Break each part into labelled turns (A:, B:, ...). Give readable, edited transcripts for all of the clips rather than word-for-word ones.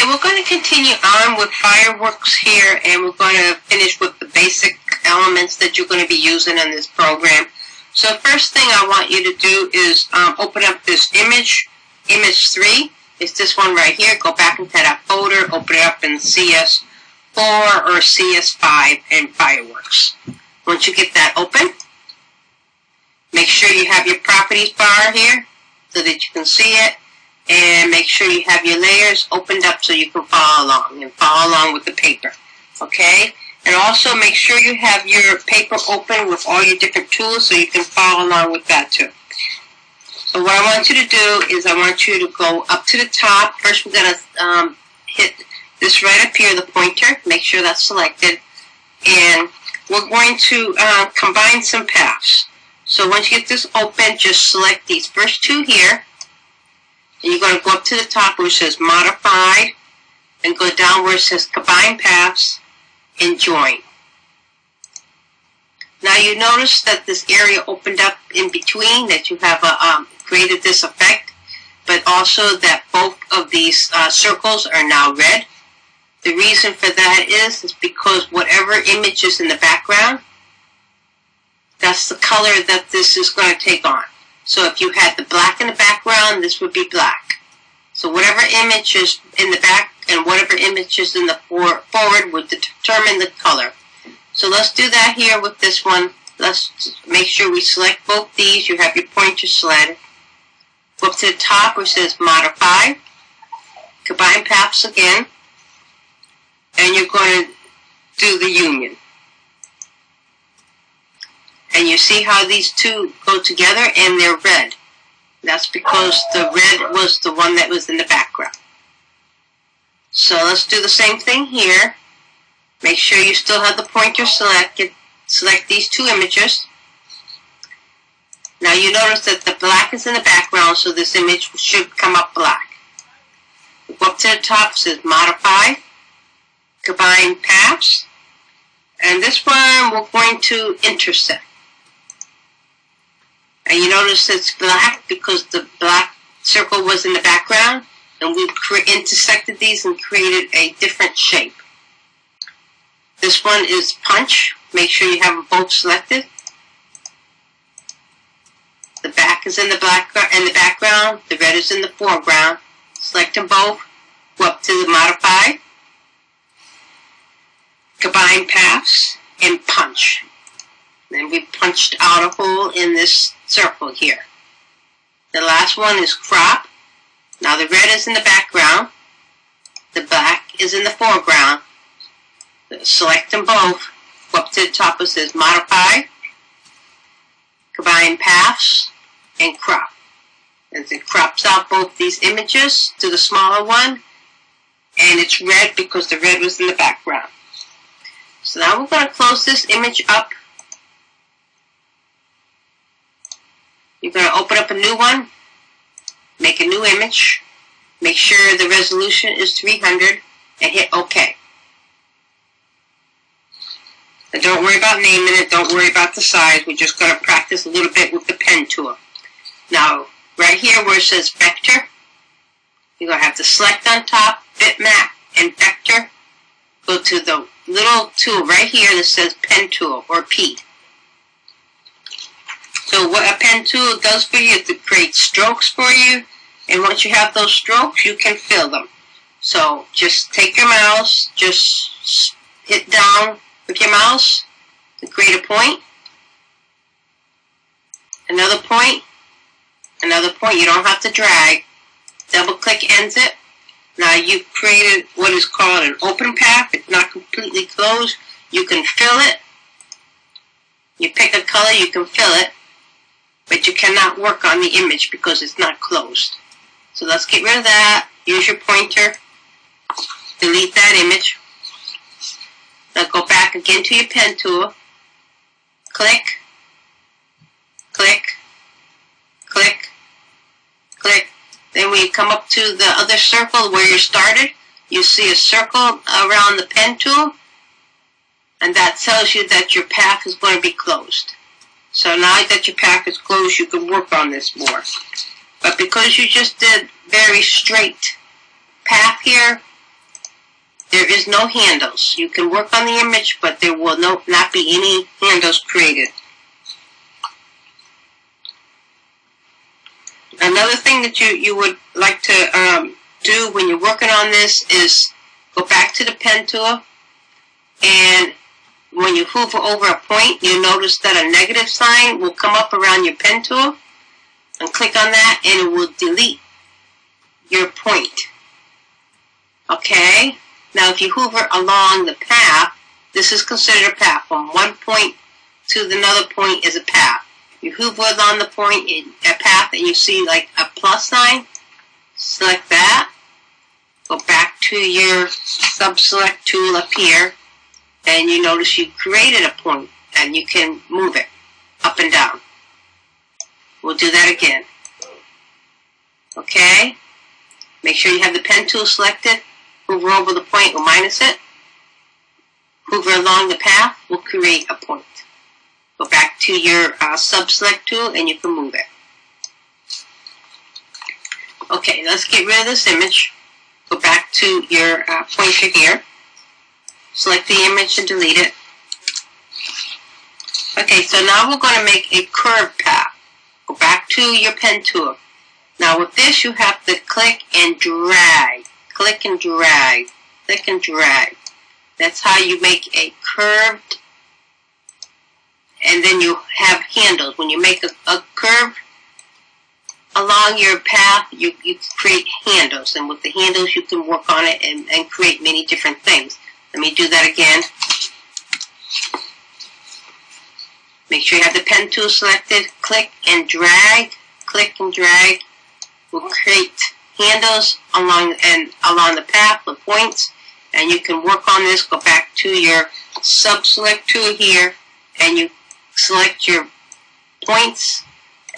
A: Okay, we're going to continue on with fireworks here, and we're going to finish with the basic elements that you're going to be using in this program. So the first thing I want you to do is open up this image 3. It's this one right here. Go back into that folder, open it up in CS4 or CS5 and fireworks. Once you get that open, make sure you have your properties bar here so that you can see it. And make sure you have your layers opened up so you can follow along and follow along with the paper. Okay? And also make sure you have your paper open with all your different tools so you can follow along with that too. So what I want you to do is I want you to go up to the top. First we're going to hit this right up here, the pointer. Make sure that's selected. And we're going to combine some paths. So once you get this open, just select these first 2 here. And you're going to go up to the top where it says Modified, and go down where it says Combine Paths, and Join. Now you notice that this area opened up in between, that you have created this effect, but also that both of these circles are now red. The reason for that is because whatever image is in the background, that's the color that this is going to take on. So if you had the black in the background, this would be black. So whatever image is in the back and whatever image is in the forward would determine the color. So let's do that here with this one. Let's make sure we select both these. You have your pointer selected. Go up to the top where it says Modify. Combine Paths again. And you're going to do the union. And you see how these two go together and they're red. That's because the red was the one that was in the background. So let's do the same thing here. Make sure you still have the pointer selected. Select these 2 images. Now you notice that the black is in the background, so this image should come up black. Go up to the top, it says Modify, Combine Paths, and this one we're going to intersect. And you notice it's black because the black circle was in the background, and we've intersected these and created a different shape. This one is Punch. Make sure you have them both selected. The back is in the background. The red is in the foreground. Select them both. Go up to the Modify, Combine Paths, and Punch. And we punched out a hole in this circle here. The last one is Crop. Now the red is in the background. The black is in the foreground. Select them both. Go up to the top. It says Modify, Combine Paths, and Crop. As it crops out both these images to the smaller one. And it's red because the red was in the background. So now we're going to close this image up. You're going to open up a new one, make a new image, make sure the resolution is 300, and hit OK. And don't worry about naming it, don't worry about the size, we're just going to practice a little bit with the pen tool. Now, right here where it says Vector, you're going to have to select on top, Bitmap, and Vector. Go to the little tool right here that says Pen Tool, or P. So what a pen tool does for you is to create strokes for you, and once you have those strokes, you can fill them. So just take your mouse, just hit down with your mouse to create a point, another point, another point. You don't have to drag. Double click ends it. Now you've created what is called an open path. It's not completely closed. You can fill it. You pick a color, you can fill it. But you cannot work on the image because it's not closed. So let's get rid of that. Use your pointer. Delete that image. Now go back again to your pen tool. Click. Click. Click. Click. Then when you come up to the other circle where you started, you see a circle around the pen tool. And that tells you that your path is going to be closed. So now that your path is closed, you can work on this more. But because you just did very straight path here, there is no handles. You can work on the image, but there will not be any handles created. Another thing that you would like to do when you're working on this is go back to the pen tool, and when you hover over a point, you'll notice that a negative sign will come up around your pen tool, and click on that and it will delete your point. Okay? Now if you hover along the path, this is considered a path. From one point to another point is a path. You hover along the point in a path and you see like a plus sign, select that, go back to your sub-select tool up here, and you notice you created a point and you can move it up and down. We'll do that again. Okay? Make sure you have the pen tool selected. Hover over the point, we'll minus it. Hover along the path, we'll create a point. Go back to your sub-select tool and you can move it. Okay, let's get rid of this image. Go back to your pointer here. Select the image and delete it. Okay, so now we're going to make a curved path. Go back to your pen tool. Now with this you have to click and drag. Click and drag. Click and drag. That's how you make a curved, and then you have handles. When you make a curve along your path, you create handles, and with the handles you can work on it and create many different things. Let me do that again. Make sure you have the pen tool selected. Click and drag. Click and drag. We'll create handles along the path with points, and you can work on this. Go back to your sub-select tool here, and you select your points,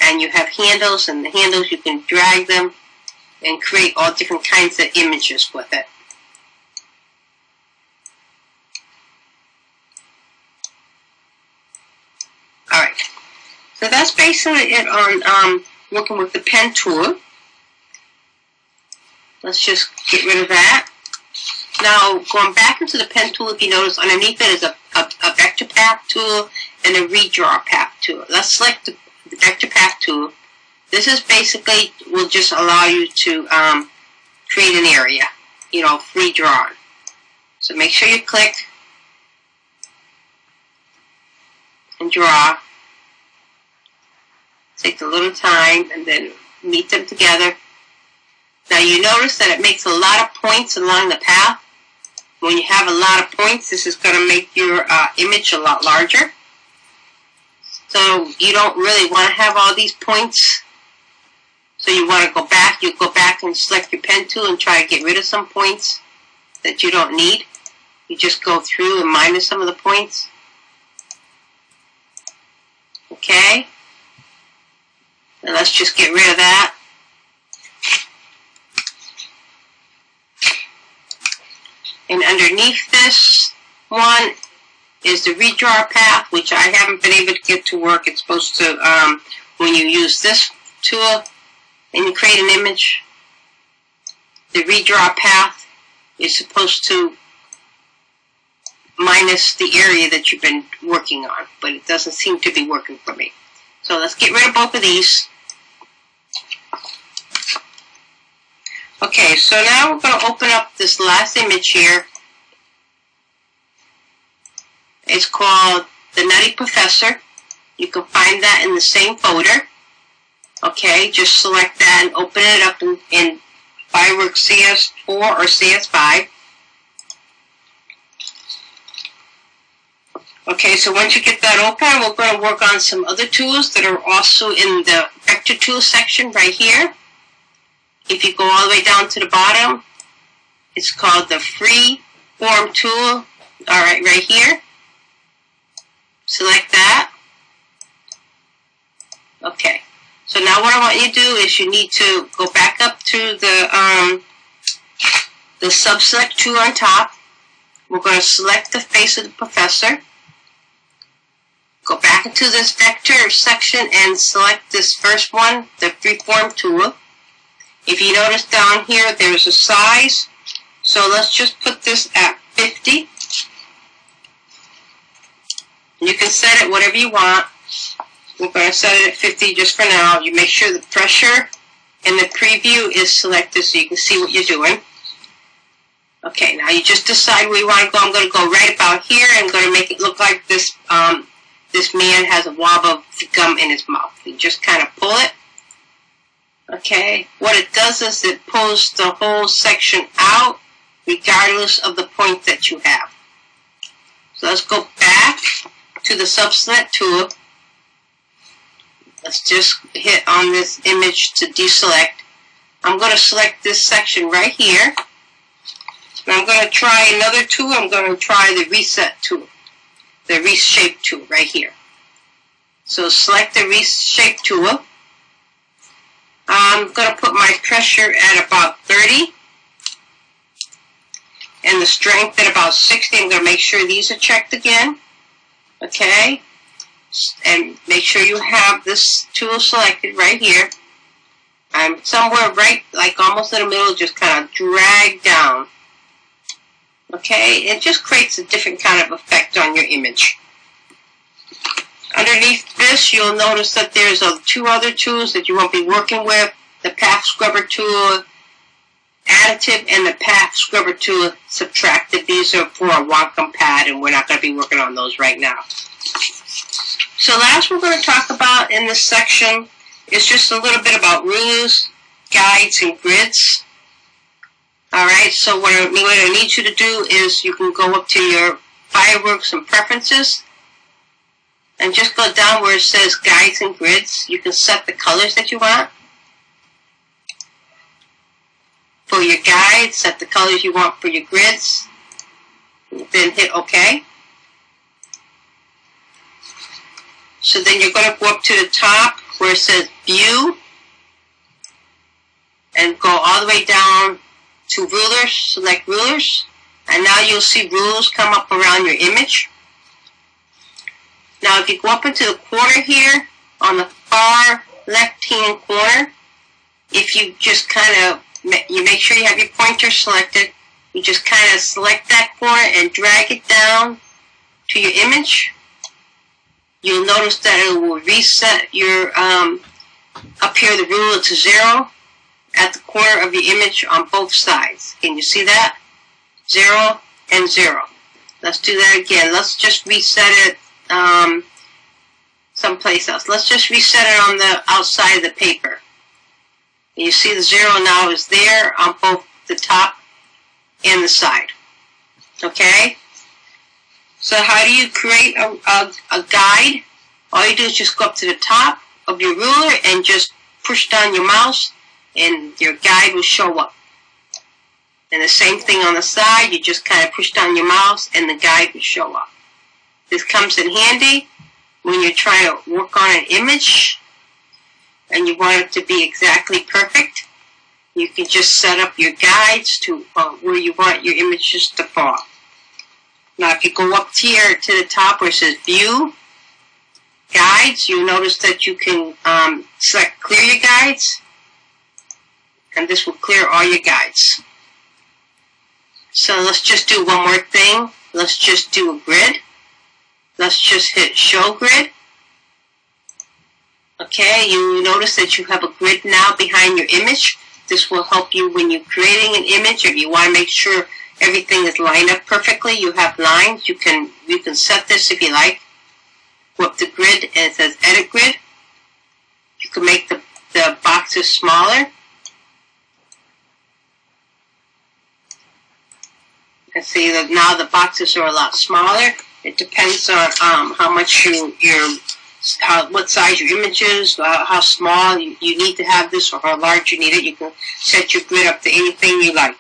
A: and you have handles, and the handles you can drag them and create all different kinds of images with it. Alright, so that's basically it on working with the pen tool. Let's just get rid of that. Now, going back into the pen tool, if you notice, underneath it is a vector path tool and a redraw path tool. Let's select the vector path tool. This is basically will just allow you to create an area, free drawn. So make sure you click and draw. Take a little time and then meet them together. Now you notice that it makes a lot of points along the path. When you have a lot of points, this is going to make your image a lot larger. So you don't really want to have all these points. So you want to go back. You go back and select your pen tool and try to get rid of some points that you don't need. You just go through and minus some of the points. Okay? And let's just get rid of that. And underneath this one is the redraw path, which I haven't been able to get to work. It's supposed to, when you use this tool and you create an image, the redraw path is supposed to minus the area that you've been working on, but it doesn't seem to be working for me. So let's get rid of both of these. Okay, so now we're going to open up this last image here. It's called The Nutty Professor. You can find that in the same folder. Okay, just select that and open it up in Fireworks CS4 or CS5. Okay, so once you get that open, we're going to work on some other tools that are also in the Vector Tool section right here. If you go all the way down to the bottom, it's called the Free Form tool. Alright, right here. Select that. Okay. So now what I want you to do is you need to go back up to the sub-select tool on top. We're going to select the face of the professor. Go back into this vector section and select this first one, the Freeform tool. If you notice down here, there's a size. So let's just put this at 50. You can set it whatever you want. We're going to set it at 50 just for now. You make sure the pressure in the preview is selected so you can see what you're doing. Okay, now you just decide where you want to go. I'm going to go right about here. I'm going to make it look like this this man has a wob of gum in his mouth. You just kind of pull it. Okay, what it does is it pulls the whole section out regardless of the point that you have. So let's go back to the sub-select tool. Let's just hit on this image to deselect. I'm going to select this section right here. And I'm going to try another tool. I'm going to try the reset tool, the reshape tool right here. So select the reshape tool. I'm going to put my pressure at about 30 and the strength at about 60. I'm going to make sure these are checked again. Okay. And make sure you have this tool selected right here. I'm somewhere right, like almost in the middle, just kind of drag down. Okay, it just creates a different kind of effect on your image. Underneath this, you'll notice that there's two other tools that you won't be working with. The Path Scrubber tool, Additive, and the Path Scrubber tool, Subtractive. These are for a Wacom pad, and we're not going to be working on those right now. So last we're going to talk about in this section is just a little bit about rulers, guides, and grids. Alright, so what I need you to do is you can go up to your Fireworks and Preferences and just go down where it says Guides and Grids. You can set the colors that you want. For your guides, set the colors you want for your grids. Then hit OK. So then you're going to go up to the top where it says View and go all the way down to Rulers, select Rulers, and now you'll see rules come up around your image. Now if you go up into the corner here, on the far left-hand corner, if you just kind of, you make sure you have your pointer selected, you just kind of select that corner and drag it down to your image. You'll notice that it will reset your, up here the ruler to 0. At the corner of your image on both sides. Can you see that? 0 and 0. Let's do that again. Let's just reset it someplace else. Let's just reset it on the outside of the paper. You see the 0 now is there on both the top and the side. Okay? So how do you create a guide? All you do is just go up to the top of your ruler and just push down your mouse and your guide will show up. And the same thing on the side, you just kind of push down your mouse and the guide will show up. This comes in handy when you're trying to work on an image and you want it to be exactly perfect. You can just set up your guides to where you want your images to fall. Now if you go up here to the top where it says View, Guides, you'll notice that you can select Clear Your Guides. And this will clear all your guides. So let's just do one more thing. Let's just do a grid. Let's just hit Show Grid. Okay, you notice that you have a grid now behind your image. This will help you when you're creating an image. If you want to make sure everything is lined up perfectly, you have lines. You can set this if you like. Go up to Grid and it says Edit Grid. You can make the boxes smaller. And see that now the boxes are a lot smaller. It depends on how much what size your image is, how small you need to have this, or how large you need it. You can set your grid up to anything you like.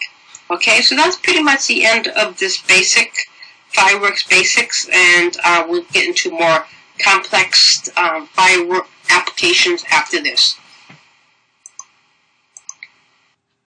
A: Okay, so that's pretty much the end of this basic Fireworks basics, and we'll get into more complex firework applications after this.